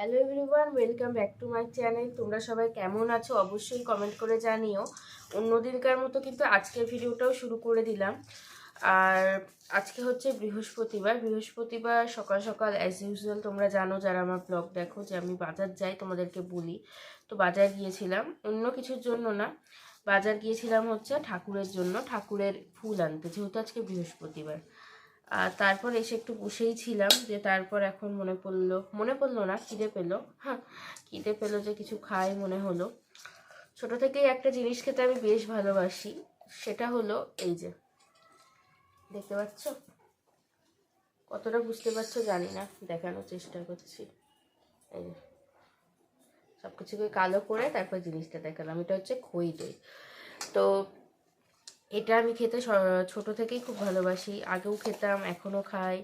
Hello everyone, welcome back to my channel. তোমরা সবাই কেমন আছো অবশ্যই কমেন্ট করে জানিও। অন্যদিনকার মতো কিন্তু আজকের ভিডিওটাও শুরু করে দিলাম। আর আজকে হচ্ছে বৃহস্পতিবার সকাল সকাল অ্যাজ ইউজুয়াল তোমরা জানো যারা আমার ব্লগ দেখো যে আমি বাজার যাই, তোমাদেরকে বলি। তো বাজার গিয়েছিলাম অন্য কিছুর জন্য না, বাজার গিয়েছিলাম হচ্ছে ঠাকুরের জন্য, ঠাকুরের ফুল আনতে, যেহেতু আজকে বৃহস্পতিবার। আর তারপর এসে একটু বসেই ছিলাম, যে তারপর এখন মনে পড়লো না, খিদে পেলো। হ্যাঁ, খিদে পেলো যে কিছু খাই মনে হলো। ছোট থেকেই একটা জিনিস খেতে আমি বেশ ভালোবাসি, সেটা হলো এই যে দেখতে পাচ্ছ, কতটা বুঝতে পারছো জানি না, দেখানোর চেষ্টা করছি। এই যে সব কিছুকে কালো করে তারপর জিনিসটা দেখালাম, এটা হচ্ছে খই দই। তো এটা আমি খেতে ছোট থেকেই খুব ভালোবাসি, আগেও খেতাম, এখনও খাই।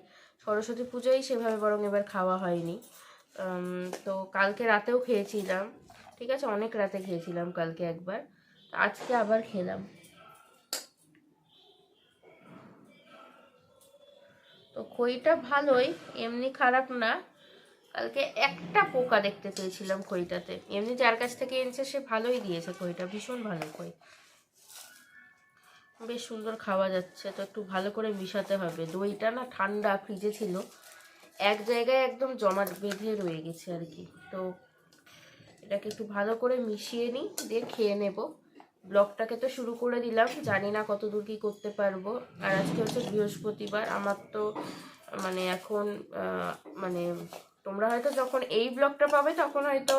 সরস্বতী পুজোয় সেভাবে বরং এবার খাওয়া হয়নি। তো কালকে রাতেও খেয়েছিলাম, ঠিক আছে, অনেক রাতে খেয়েছিলাম কালকে একবার, আজকে আবার খেলাম। তো খইটা ভালোই, এমনি খারাপ না। কালকে একটা পোকা দেখতে পেয়েছিলাম খইটাতে, এমনি যার কাছ থেকে এনেছে সে ভালোই দিয়েছে খইটা, ভীষণ ভালো খই, বেশ সুন্দর খাওয়া যাচ্ছে। তো একটু ভালো করে মিশাতে হবে, দইটা না ঠান্ডা ফ্রিজে ছিল, এক জায়গায় একদম জমা বেঁধে রয়ে গেছে আর কি। তো এটাকে একটু ভালো করে মিশিয়ে নিই, দিয়ে খেয়ে নেব। ব্লগটাকে তো শুরু করে দিলাম, জানি না কত দূর কী করতে পারবো। আর আজকে হচ্ছে বৃহস্পতিবার, আমার তো মানে এখন মানে তোমরা হয়তো যখন এই ব্লগটা পাবে তখন হয়তো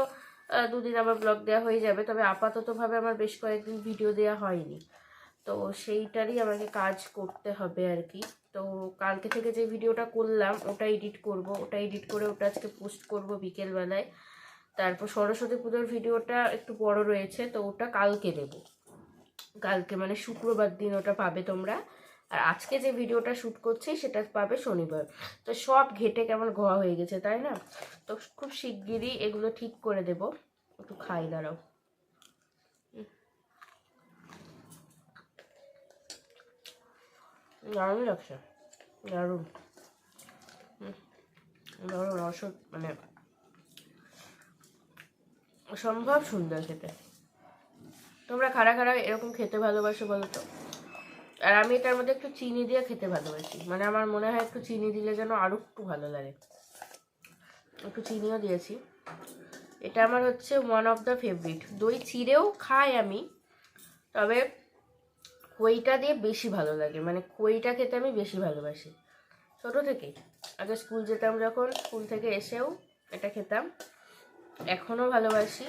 দুদিন আবার ব্লগ দেওয়া হয়ে যাবে, তবে আপাততভাবে আমার বেশ কয়েকদিন ভিডিও দেওয়া হয়নি। তো সেইটারই আমাকে কাজ করতে হবে আর কি। তো কালকে থেকে যে ভিডিওটা করলাম ওটা এডিট করব, ওটা এডিট করে ওটা আজকে পোস্ট করব বিকেলবেলায়। তারপর সরস্বতী পুজোর ভিডিওটা একটু বড় রয়েছে, তো ওটা কালকে দেব, কালকে মানে শুক্রবার দিন ওটা পাবে তোমরা। আর আজকে যে ভিডিওটা শ্যুট করছি সেটা পাবে শনিবার। তো সব ঘেটে কেমন ঘোয়া হয়ে গেছে তাই না? তো খুব শিগগিরই এগুলো ঠিক করে দেব। একটু খাই, দাঁড়াও। দারুণ লাগছে, দারুণ দারুণ মানে অসম্ভব সুন্দর খেতে। তোমরা কারা কারা এরকম খেতে ভালোবাসো বলো তো? আর আমি এটার মধ্যে একটু চিনি দিয়ে খেতে ভালোবাসি, মানে আমার মনে হয় একটু চিনি দিলে যেন আরও একটু ভালো লাগে, একটু চিনিও দিয়েছি। এটা আমার হচ্ছে ওয়ান অফ দ্য ফেভারিট। দই চিড়েও খাই আমি, তবে খইটা দিয়ে বেশি ভালো লাগে, মানে খইটা খেতে আমি বেশি ভালোবাসি ছোটো থেকেই। আগে স্কুল যেতাম যখন, স্কুল থেকে এসেও এটা খেতাম, এখনও ভালোবাসি।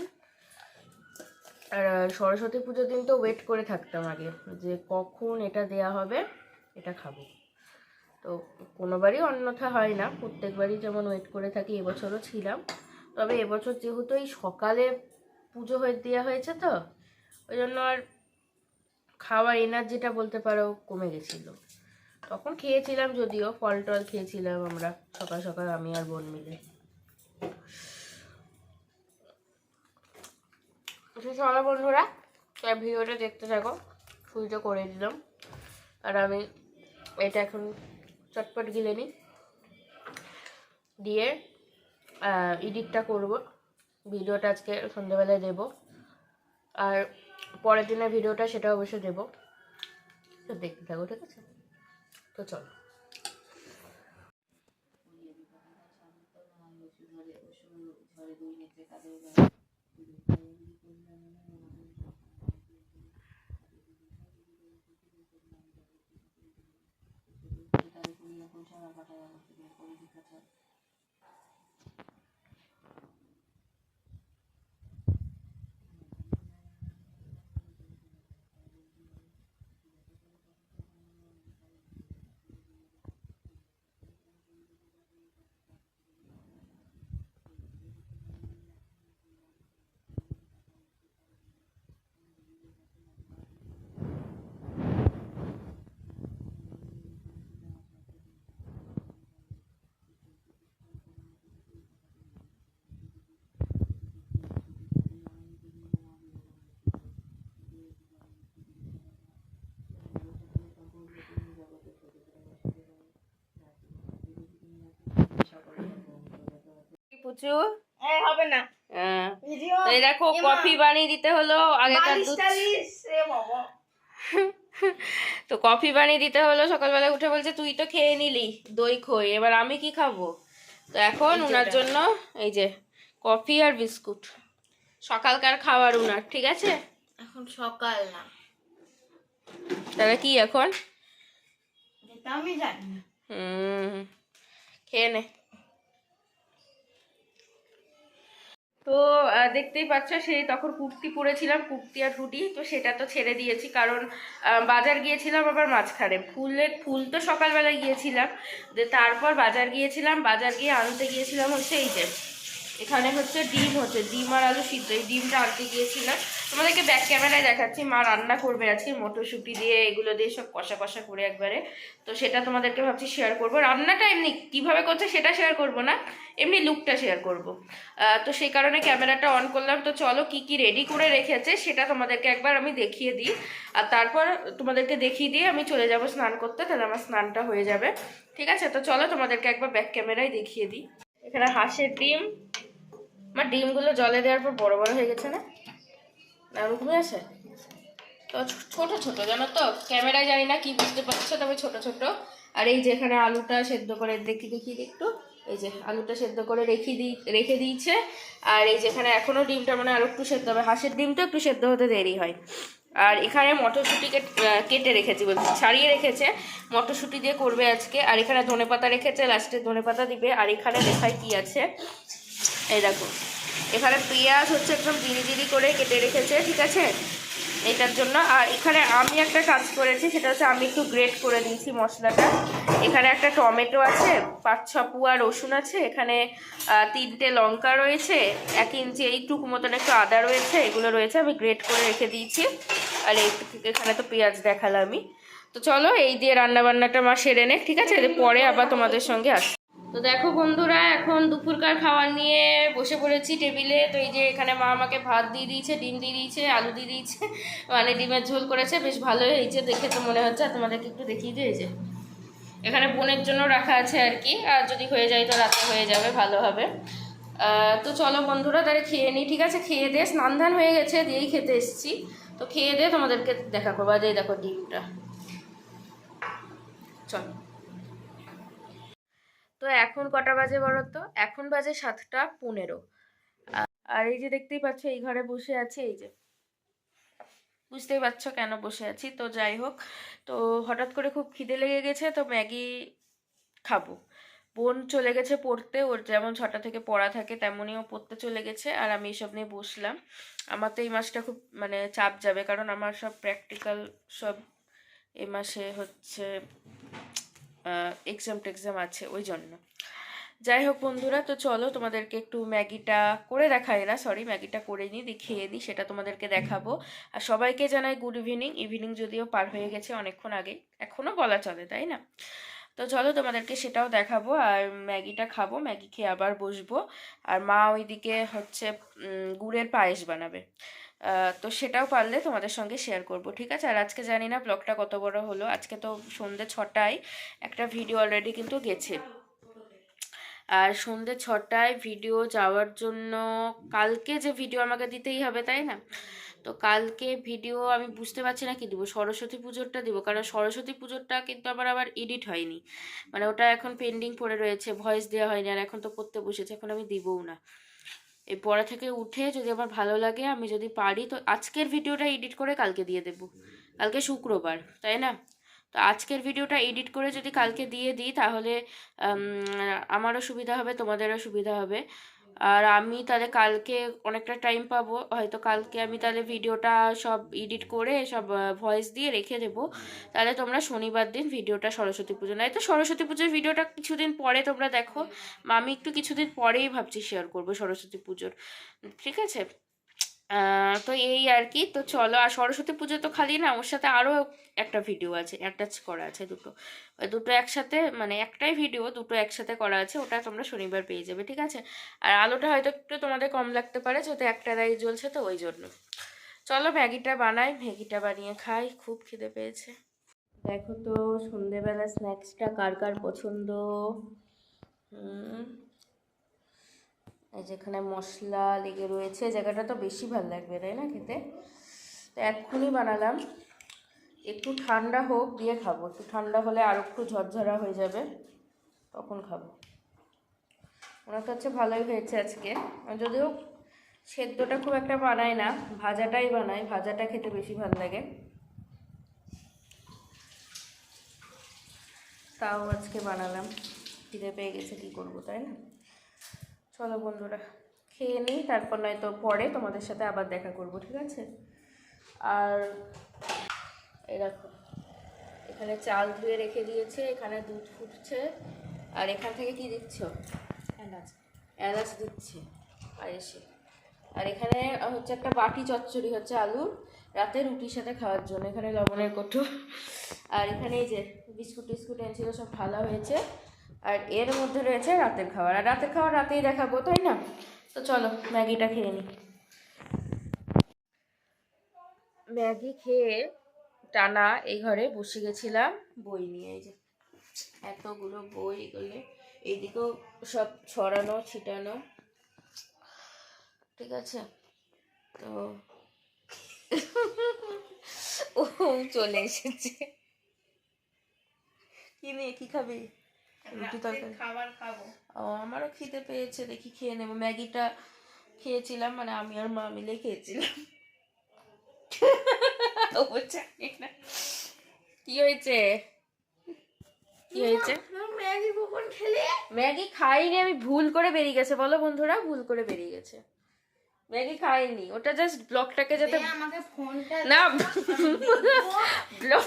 আর সরস্বতী পুজোর দিন তো ওয়েট করে থাকতাম আগে, যে কখন এটা দেয়া হবে, এটা খাবো। তো কোনোবারই অন্যথা হয় না, প্রত্যেকবারই যেমন ওয়েট করে থাকি, এবছরও ছিলাম। তবে এবছর যেহেতু এই সকালে পুজো হয়ে দেওয়া হয়েছে, তো ওই জন্য আর খাওয়ার এনার্জিটা বলতে পারো কমে গেছিলো। তখন খেয়েছিলাম, যদিও ফল টল খেয়েছিলাম আমরা সকাল সকাল, আমি আর বোন মিলে। চলো বন্ধুরা, তার ভিডিওটা দেখতে থাকো, শুরুটা করে দিলাম। আর আমি এটা এখন চটপট গিলে নিই, দিয়ে এডিটটা করব, ভিডিওটা আজকে সন্ধ্যেবেলায় দেব, আর পরের দিনের ভিডিওটা সেটা অবশ্যই দেবো। তো দেখতে থাকো, ঠিক আছে? তো চলো। পুচু হবে না। এই দেখো কফি বানিয়ে দিতে হলো আগেকার দুধ তো কফি বানিয়ে দিতে হলো। সকালবেলা উঠে বলছে তুই তো খেয়ে নিলি দই খই, এবার আমি কি খাবো? তো এখন উনার জন্য এই যে কফি আর বিস্কুট, সকালকার খাবার উনার, ঠিক আছে? এখন সকাল না, তাহলে কি এখন? আমি জানি না। খেয়ে নে। তো দেখতেই পাচ্ছ সেই তখন কুর্তি পরেছিলাম, কুর্তি আর হুডি, তো সেটা তো ছেড়ে দিয়েছি কারণ বাজার গিয়েছিলাম আবার মাঝখানে। ফুল তো সকালবেলা গিয়েছিলাম, তারপর বাজার গিয়েছিলাম, বাজার গিয়ে আনতে গিয়েছিলাম হচ্ছে এই যে এখানে হচ্ছে ডিম আর আলু সিদ্ধ, এই ডিমটা আনতে গিয়েছিলাম। তোমাদেরকে ব্যাক ক্যামেরায় দেখাচ্ছি, মা রান্না করবে আজকে মটরশুঁটি দিয়ে এগুলো দিয়ে সব কষা কষা করে একবারে। তো সেটা তোমাদেরকে ভাবছি শেয়ার করবো। রান্নাটা এমনি কিভাবে করছে সেটা শেয়ার করব না, এমনি লুকটা শেয়ার করব। তো সেই কারণে ক্যামেরাটা অন করলাম। তো চলো কি কি রেডি করে রেখেছে সেটা তোমাদেরকে একবার আমি দেখিয়ে দিই, আর তারপর তোমাদেরকে দেখিয়ে দিয়ে আমি চলে যাব স্নান করতে, তাহলে আমার স্নানটা হয়ে যাবে, ঠিক আছে? তো চলো তোমাদেরকে একবার ব্যাক ক্যামেরায় দেখিয়ে দিই। এখানে হাঁসের ডিম, আমার ডিমগুলো জলে দেওয়ার পর বড় বড় হয়ে গেছে না, ওরকমই আছে। তো ছোট ছোট জানো তো, ক্যামেরায় জানি না কি বুঝতে পারছো, তবে ছোট ছোট। আর এই যে এখানে আলুটা সেদ্ধ করে দেখি একটু, এই যে আলুটা সেদ্ধ করে রেখে দিয়েছে। আর এই যেখানে এখনো ডিমটা মানে আরো একটু সেদ্ধ হবে, হাঁসের ডিমটা একটু সেদ্ধ হতে দেরি হয়। আর এখানে মটরশুঁটি কেটে রেখেছি, বলছি ছাড়িয়ে রেখেছে, মটরশুঁটি দিয়ে করবে আজকে। আর এখানে ধনেপাতা রেখেছে, লাস্টে ধনেপাতা দিবে। আর এখানে দেখায় কি আছে, এই দেখো এখানে পেঁয়াজ হচ্ছে একদম জিরি করে কেটে রেখেছে, ঠিক আছে, এটার জন্য। আর এখানে আমি একটা কাজ করেছি, সেটা হচ্ছে আমি একটু গ্রেট করে দিয়েছি মশলাটা। এখানে একটা টমেটো আছে, 5-6 কুয়া রসুন আছে, এখানে 3টে লঙ্কা রয়েছে, 1 ইঞ্চি এইটুকু মতন একটু আদা রয়েছে, এগুলো রয়েছে, আমি গ্রেট করে রেখে দিয়েছি। আর এখানে তো পেঁয়াজ দেখালাম আমি। তো চলো এই দিয়ে রান্নাবান্নাটা মা সেরে নে, ঠিক আছে? পরে আবার তোমাদের সঙ্গে আসি। তো দেখো বন্ধুরা, এখন দুপুরকার খাবার নিয়ে বসে পড়েছি টেবিলে। তো এই যে এখানে মা আমাকে ভাত দিয়ে দিয়েছে, ডিম দিয়ে দিয়েছে, আলু দিয়ে দিয়েছে, মানে ডিমের ঝোল করেছে, বেশ ভালোই হয়েছে দেখে তো মনে হচ্ছে। আর তোমাদেরকে একটু দেখিয়ে দিয়েছে, এখানে বোনের জন্য রাখা আছে আর কি, আর যদি হয়ে যায় তো রাতে হয়ে যাবে, ভালো হবে। তো চলো বন্ধুরা তাহলে খেয়ে নিই, ঠিক আছে? খেয়ে দিয়ে স্নান ধান হয়ে গেছে, দিয়েই খেতে এসেছি। তো খেয়ে দিয়ে তোমাদেরকে দেখা করবো। আর এই দেখো ডিমটা, চলো। তো এখন কটা বাজে বলো তো? এখন বাজে 7টা 15। আর এই যে দেখতেই পাচ্ছ এই ঘরে বসে আছি, এই যে বুঝতেই পারছো কেন বসে আছি। তো যাই হোক, তো হঠাৎ করে খুব খিদে লেগে গেছে, তো ম্যাগি খাবো। বোন চলে গেছে পড়তে, ওর যেমন 6টা থেকে পড়া থাকে তেমনই ও পড়তে চলে গেছে। আর আমি এসব নিয়ে বসলাম। আমার তো এই মাসটা খুব মানে চাপ যাবে, কারণ আমার সব প্র্যাকটিক্যাল সব এই মাসে হচ্ছে এক্সাম আছে, ওই জন্য। যাই হোক বন্ধুরা, তো চলো তোমাদেরকে একটু ম্যাগিটা করে দেখাই না, সরি ম্যাগিটা করে নিই, দেখিয়ে দিই, সেটা তোমাদেরকে দেখাবো। আর সবাইকে জানাই গুড ইভিনিং যদিও পার হয়ে গেছে অনেকক্ষণ আগে, এখনও বলা চলে, তাই না? তো চলো তোমাদেরকে সেটাও দেখাবো, আর ম্যাগিটা খাবো, ম্যাগি খেয়ে আবার বসবো। আর মা ওইদিকে হচ্ছে গুড়ের পায়েস বানাবে, তো সেটাও পারলে তোমাদের সঙ্গে শেয়ার করব, ঠিক আছে? আর আজকে জানি না ব্লগটা কত বড় হলো, আজকে তো সন্ধ্যে 6টায় একটা ভিডিও অলরেডি কিন্তু গেছে। আর সন্ধ্যে 6টায় ভিডিও যাওয়ার জন্য কালকে যে ভিডিও আমাকে দিতেই হবে, তাই না? তো কালকে ভিডিও আমি বুঝতে পারছি না কি দিব, সরস্বতী পুজোরটা দিব, কারণ সরস্বতী পুজোরটা কিন্তু আবার এডিট হয়নি, মানে ওটা এখন পেন্ডিং পড়ে রয়েছে, ভয়েস দেওয়া হয়নি, আর এখন তো পড়তে বসেছে, এখন আমি দিবও না। এই পড়া থেকে উঠে যদি আমার ভালো লাগে, আমি যদি পারি তো আজকের ভিডিওটা এডিট করে কালকে দিয়ে দেবো, কালকে শুক্রবার, তাই না? তো আজকের ভিডিওটা এডিট করে যদি কালকে দিয়ে দিই, তাহলে আমারও সুবিধা হবে, তোমাদেরও সুবিধা হবে। আর আমি তাহলে কালকে অনেকটা টাইম পাবো, হয়তো কালকে আমি তাহলে ভিডিওটা সব এডিট করে সব ভয়েস দিয়ে রেখে দেবো। তাহলে তোমরা শনিবার দিন ভিডিওটা, সরস্বতী পুজো নয় তো সরস্বতী পুজোর ভিডিওটা কিছুদিন পরে তোমরা দেখো, আমি একটু কিছুদিন পরেই ভাবছি শেয়ার করবো সরস্বতী পুজোর, ঠিক আছে? তো এই আর কি। তো চলো, আর সরস্বতী পুজো তো খালি না, ওর সাথে আরও একটা ভিডিও আছে, অ্যাটাচ করা আছে দুটো, ওই দুটো একসাথে, মানে একটাই ভিডিও দুটো একসাথে করা আছে, ওটা তোমরা শনিবার পেয়ে যাবে, ঠিক আছে? আর আলোটা হয়তো একটু তোমাদের কম লাগতে পারে, যেহেতু একটা রাই জ্বলছে, তো ওই জন্য। চলো ম্যাগিটা বানাই, ম্যাগিটা বানিয়ে খাই, খুব খিদে পেয়েছে। দেখো তো সন্ধেবেলা স্ন্যাক্সটা কার কার পছন্দ। এই যেখানে মশলা লেগে রয়েছে, জায়গাটা তো বেশি ভালো লাগবে তাই না খেতে। তো এক্ষুনি বানালাম, একটু ঠান্ডা হোক দিয়ে খাবো, একটু ঠান্ডা হলে আরও একটু ঝরঝরা হয়ে যাবে, তখন খাবো। ওনার কাছে ভালোই হয়েছে আজকে, যদিও সেদ্ধটা খুব একটা বানাই না, ভাজাটাই বানাই, ভাজাটা খেতে বেশি ভালো লাগে। তাও আজকে বানালাম, খিদে পেয়ে গেছে, কী করবো তাই না। চলো বন্ধুরা খেয়ে নিই, তারপর নয়তো পরে তোমাদের সাথে আবার দেখা করব, ঠিক আছে। আর এই দেখো এখানে চাল ধুয়ে রেখে দিয়েছে, এখানে দুধ ফুটছে, আর এখান থেকে কি দিচ্ছ? এলাচ। এলাচ দিচ্ছে পায়েসে। আর এখানে হচ্ছে একটা বাটি চচ্চড়ি হচ্ছে আলুর, রাতে রুটির সাথে খাওয়ার জন্য। এখানে লবণের কৌটো, আর এখানে এই যে বিস্কুট টিস্কুট এনেছিল, সব ভালো হয়েছে। আর এর মধ্যে রয়েছে রাতের খাবার, আর রাতের খাবার রাতেই দেখাবো তাই না। তো চলো ম্যাগিটা খেয়ে নিই। ম্যাগি খেয়ে টানা এই ঘরে বসে গেছিলাম বই নিয়ে, এই যে এতগুলো বই, এগুলো এইদিকেও সব ছড়ানো ছিটানো, ঠিক আছে। তো ও চলে এসেছে, কি নিয়ে কি খাবি? রুটি তরকারি খাবার খাবো। ও আমারও খিদে পেয়েছে, দেখি খেয়ে নেবো। ম্যাগিটা খেয়েছিলাম, মানে আমি আর মা মিলে খেয়েছিলাম। ও জানি না কি হয়েছে, কি হয়েছে। ম্যাগি কখন খেলে? ম্যাগি খাইনি আমি, ভুল করে বেরিয়ে গেছে, বলো বন্ধুরা, ভুল করে বেরিয়ে গেছে। ম্যাগি খাইনি, ওটা জাস্ট ব্লগটাকে যাতে আমাকে ফোনটা না ব্লগ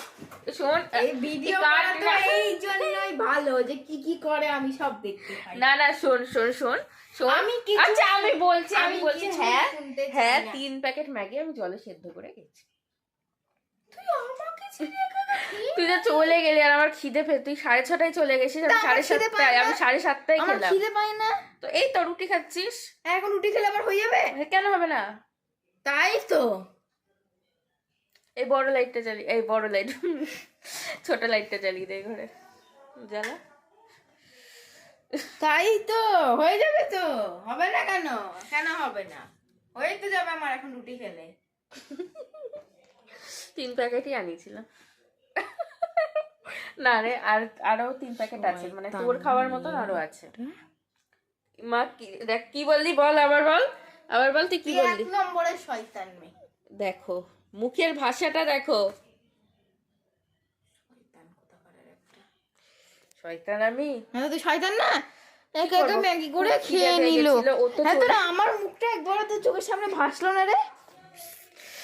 শোন, এই ভিডিও করা তো এই জন্যই ভালো যে কি কি করে আমি সব দেখতে পাই। না না শোন শোন শোন শোন, আমি কিছু আচ্ছা আমি বলছি কিছু হ্যাঁ শুনতে চাই হ্যাঁ, না। 3 প্যাকেট ম্যাগি আমি জলে সেদ্ধ করে খেয়েছি। তুই আমাকে ছেড়ে একা তুই তো চলে গেলি, আর আমার খিদে পেয়ে, তুই 6:30টায় চলে গেছিস, আমি তা আমার খিদে 7:30টায়, পায় না? আমি 7:30টায় আমার খেলাম। খিদে পায় না। তো এই তো রুটি খাচ্ছিস, এখন রুটি খেলে আবার হয়ে যাবে? কেন হবে না। তাই তো। এই বড় লাইটটা জ্বালিয়ে, এই বড় লাইট ছোট লাইটটা জ্বালিয়ে দে ঘরে, জ্বালা। তাই তো হয়ে যাবে তো, হবে না কেন? কেন হবে না? হয়ে তো যাবে আমার এখন রুটি খেলে। 3 প্যাকেটই আনিয়েছিলাম। না রে, আরো 3 প্যাকেট আছে, মানে তোর খাওয়ার মতন আরো আছে। মা কি দেখ, কি বললি বল, আবার বল, আবার বল, তুই কি তুই বললি? 1 নম্বরের শয়তান মেয়ে। দেখো মুখের ভাষাটা দেখো, শয়তান কোথাকারের একটা। শয়তান আমি। হ্যাঁ তুই শয়তান না? একা করবো? একা ম্যাগি করে খুব খিদে খেয়ে পেয়ে নিল। গেছিল, ও তো হ্যাঁ চলে- তোরা আমার মুখটা একবার তোর চোখের সামনে ভাসলো না রে?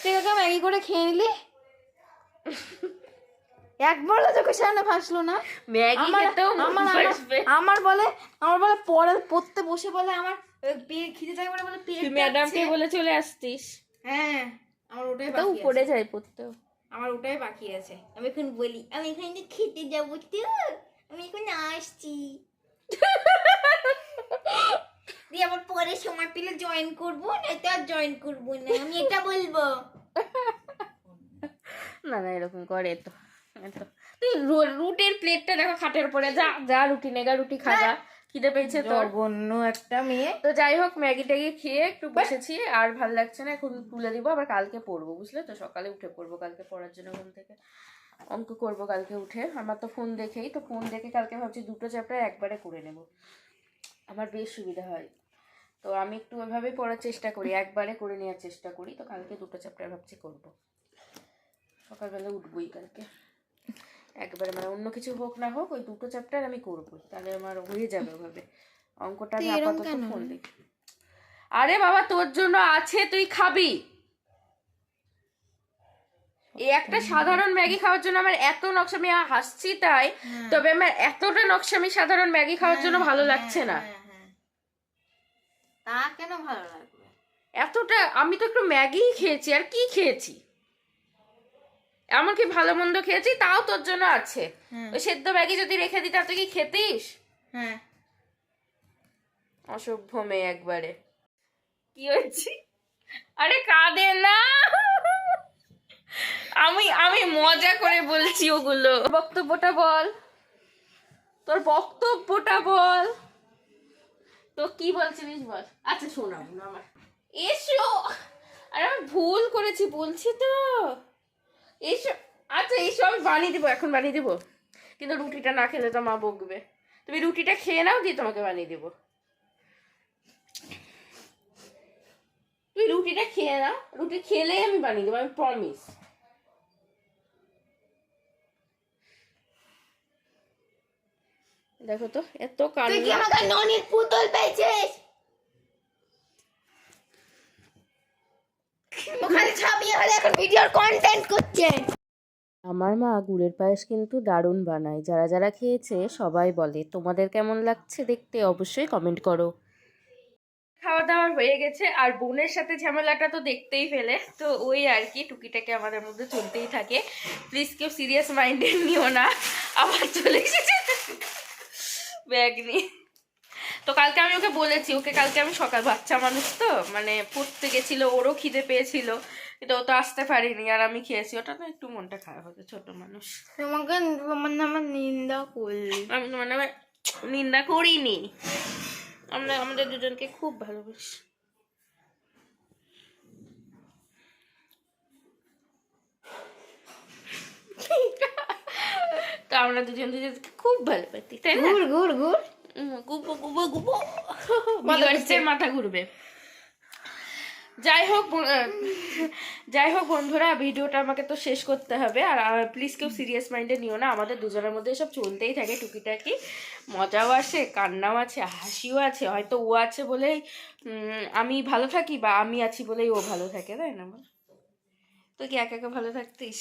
তুই একা ম্যাগি করে খেয়ে নিলি, একবার চোখের সামনে ভাসলো না? ম্যাগি আমার খেতেও আমার ভাসবে। আমার বলে পরে পড়তে বসে বলে আমার খিদে থাকে বলে পেট তুই ম্যাডামকে বলে চলে আসতিস, হ্যাঁ আমার ওটাই তো বাকি পড়ে আছে। যায় পড়তেও। আমার ওটাই বাকি আছে। আমি এখন বলি আমি এখানে খেতে যাবো তো, আমি এখন আসছি। দিয়ে আবার পরে সময় পেলে জয়েন করবো, না তো আর জয়েন করবো না, আমি এটা বলবো। না না এরকম করে তো, এই তো। তুই রুটির প্লেটটা দেখো খাটের উপরে, যা যা রুটি নেগা, রুটি খাগা, খিদে পেয়েছে তোর। জঘন্য একটা মেয়ে। তো যাই হোক ম্যাগি ট্যাগি খেয়ে একটু বসেছি, আর ভাল লাগছে না, এখন তুলে দিব, আবার কালকে পড়বো, বুঝলে তো, সকালে উঠে পড়বো কালকে পড়ার জন্য, ঘুম থেকে অঙ্ক করবো কালকে উঠে। আমার তো ফোন দেখেই, তো ফোন দেখে কালকে ভাবছি 2টো চ্যাপ্টার একবারে করে নেব, আমার বেশ সুবিধা হয়। তো আমি একটু ওইভাবেই পড়ার চেষ্টা করি, একবারে করে নেওয়ার চেষ্টা করি। তো কালকে 2টো চ্যাপ্টার ভাবছি করবো, সকালবেলা উঠবোই কালকে একবারে, মানে অন্য কিছু হোক না হোক ওই 2টো চ্যাপ্টার আমি করবো, তাহলে আমার হয়ে যাবে ওভাবে। অঙ্কটা আমি আপাতত ফোন দেখি। আরে বাবা তোর জন্য আছে, তুই খাবি। এই একটা সাধারণ ম্যাগি খাওয়ার জন্য আমার এত নকশামি, হাসছি তাই, তবে আমার এতটা নকশামি সাধারণ ম্যাগি খাওয়ার জন্য ভালো লাগছে না। তা কেন ভালো লাগবে? এতটা আমি তো একটু ম্যাগি খেয়েছি, আর কি খেয়েছি, এমনকি ভালো মন্দ খেয়েছি, তাও তোর জন্য আছে। ওই সেদ্ধ ম্যাগি যদি রেখে দিতাম তুই কি খেতিস? হ্যাঁ অসভ্য মেয়ে একবারে। কি হয়েছে? আরে কাঁদে না, আমি আমি মজা করে বলছি ওগুলো। বক্তব্যটা বল, তোর বক্তব্যটা বল, তো কি বলছিলিস বল। আচ্ছা শোনাবো না আমার, এসো। আর আমি ভুল করেছি বলছি তো, এসো। আচ্ছা এসো, আমি বানিয়ে দেবো, এখন বানিয়ে দেবো, কিন্তু রুটিটা না খেলে তো মা বকবে। তুমি রুটিটা খেয়ে নাও, দিয়ে তোমাকে বানিয়ে দেবো। তুই রুটিটা খেয়ে নাও, রুটি খেলেই আমি বানিয়ে দেবো, আমি প্রমিস। দেখো তো এত তুই কি কান্না। আমাকে ননির পুতুল পেয়েছিস? ওখানে ছাপিয়ে হলে এখন ভিডিওর কন্টেন্ট করছে। আমার মা গুড়ের পায়েস কিন্তু দারুণ বানায়, যারা যারা খেয়েছে সবাই বলে। তোমাদের কেমন লাগছে দেখতে অবশ্যই কমেন্ট করো। খাওয়া দাওয়া হয়ে গেছে, আর বোনের সাথে ঝামেলাটা তো দেখতেই ফেলে, তো ওই আর কি টুকিটাকে আমাদের মধ্যে চলতেই থাকে। প্লিজ কেউ সিরিয়াস মাইন্ডে নিও না। আবার চলে এসেছে ব্যাগ নিয়ে। তো কালকে আমি ওকে বলেছি, ওকে কালকে আমি সকাল, বাচ্চা মানুষ তো মানে পড়তে গেছিল, ওরও খিদে পেয়েছিল, কিন্তু ও তো আসতে পারিনি, আর আমি খেয়েছি। ওটা তো একটু মনটা খারাপ হতো, ছোট মানুষ। তোমাকে তোমার নামে নিন্দা করলি। আমি তোমার নামে নিন্দা করিনি, আমরা আমাদের দুজনকে খুব ভালোবাসি। তো আমরা দুজন দুজনকে খুব ভালোবাসি, তাই না? গুড় গুড় গুড় গুবো গুবো গুবো ভিউয়ার্সদের মাথা ঘুরবে। যাই হোক বন্ধুরা, ভিডিওটা আমাকে তো শেষ করতে হবে। আর প্লিজ কেউ সিরিয়াস মাইন্ডে নিও না, আমাদের দুজনের মধ্যে এসব চলতেই থাকে টুকিটাকি। মজাও আসে, কান্নাও আছে, হাসিও আছে। হয়তো ও আছে বলেই আমি ভালো থাকি, বা আমি আছি বলেই ও ভালো থাকে, তাই না বল? তুই কি একা একা ভালো থাকতিস?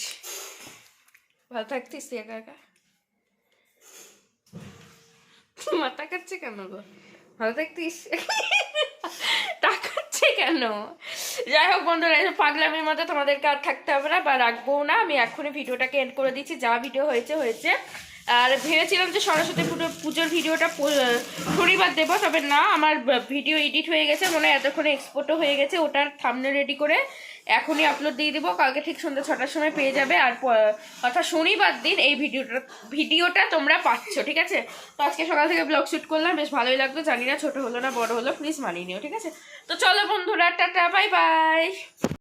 ভালো থাকতিস তুই একা একা? মাথা কাটছে কেন গো? ভালো থাকতিস? টাকাচ্ছে কেন? যাই হোক বন্ধুরা, এসব পাগলামির মধ্যে তোমাদেরকে আর থাকতে হবে না, বা রাখবো না। আমি এখনই ভিডিওটাকে এন্ড করে দিচ্ছি, যা ভিডিও হয়েছে হয়েছে। আর ভেবেছিলাম যে সরস্বতী পুজোর ভিডিওটা শনিবার দেবো, তবে না, আমার ভিডিও এডিট হয়ে গেছে, মনে হয় এতক্ষণে এক্সপোর্টও হয়ে গেছে। ওটার থাম্বনেল রেডি করে এখনই আপলোড দিয়ে দেবো, কালকে ঠিক সন্ধ্যা 6টার সময় পেয়ে যাবে। আর অর্থাৎ শনিবার দিন এই ভিডিওটা তোমরা পাচ্ছ, ঠিক আছে? তো আজকে সকাল থেকে ব্লগ শ্যুট করলাম, বেশ ভালোই লাগলো। জানি না ছোট হলো না বড় হলো, প্লিজ মানিয়ে নিও, ঠিক আছে? তো চলো বন্ধুরা, টাটা, বাই বাই।